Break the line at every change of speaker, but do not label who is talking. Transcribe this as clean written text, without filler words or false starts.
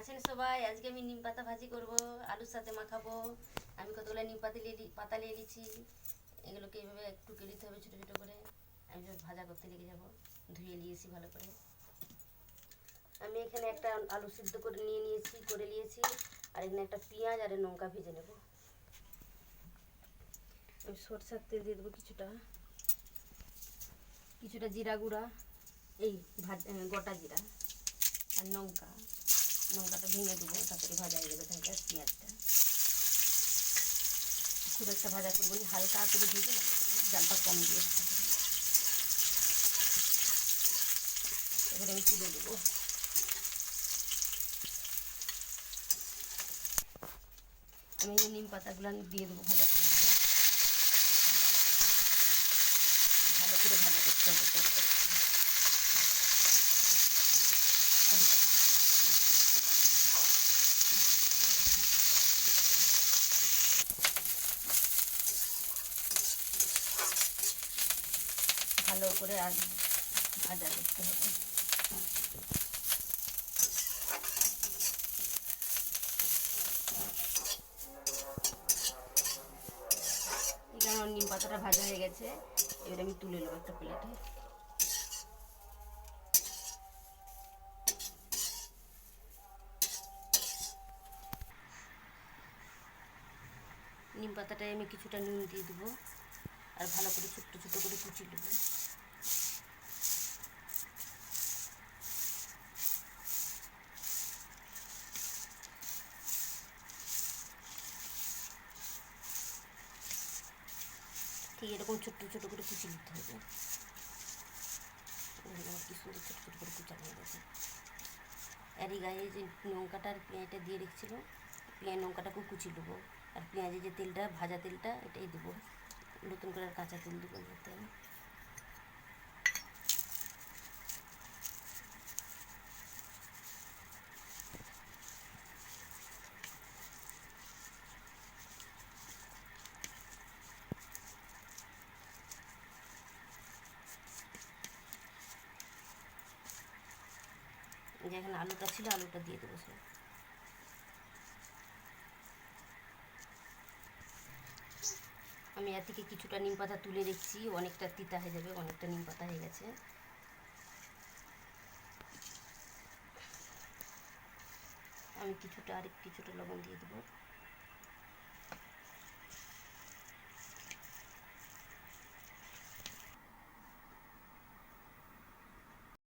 আছেন সবাই? আজকে আমি নিম পাতা ভাজি করব, আলুর সাথে মাখাবো। আমি কতগুলো নিম পাতা নিয়ে নিচ্ছি। এগুলোকে এইভাবে একটু কেটে নিতে হবে ছোটো ছোটো করে। আমি ভাজা করতে লেগে যাব। ধুয়ে নিয়েছি ভালো করে। আমি এখানে একটা আলু সিদ্ধ করে নিয়েছি আর এখানে একটা পেঁয়াজ আর লঙ্কা ভেজে নেব। আমি সরষের তেল দিয়ে দেবো কিছুটা জিরা গুঁড়া, এই গোটা জিরা আর লঙ্কাটা ভেঙে দেবো, তারপরে ভাজা হয়ে যাবে তাহলে পেঁয়াজটা। খুব একটা ভাজা করবো না, হালকা করে ভেজে নেবো, জালটা কম দিয়ে। এবারে আমি তুলে দেবো। আমি এই নিম পাতাগুলো দিয়ে দেবো, ভাজা করে দেবো। ভালো করে ভাজা করতে হবে তারপরে। ভালো করে ভাজা করতে হবে। এখানে আমার নিম পাতাটা ভাজা হয়ে গেছে, এবারে আমি তুলে নেবো একটা প্লেটে। নিম পাতাটায় আমি কিছুটা নুন দিয়ে দেবো আর ভালো করে ছোট্ট ছোট্ট করে কুচি নেবো। ঠিক এরকম ছোট্ট ছোট করে কুচি নিতে হবে। কি সুন্দর ছোটো ছোটো করে কুচানো হয়ে গেছে। আর এই গায়ে যে লঙ্কাটা আর পেঁয়াজটা দিয়ে রেখেছিলো, লঙ্কাটাকেও কুচি দেবো। আর পেঁয়াজের যে তেলটা, ভাজা তেলটা, এটাই দেবো। নতুন করে আর কাঁচা তেল দেবো যাতে। যেখানে আলুটা ছিল আলুটা দিয়ে দেবো সব। আমি এর থেকে কিছুটা নিম পাতা তুলে রেখেছি, অনেকটা তিতা হয়ে যাবে, অনেকটা নিম পাতা হয়ে গেছে। আমি কিছুটা লবণ দিয়ে দেবো।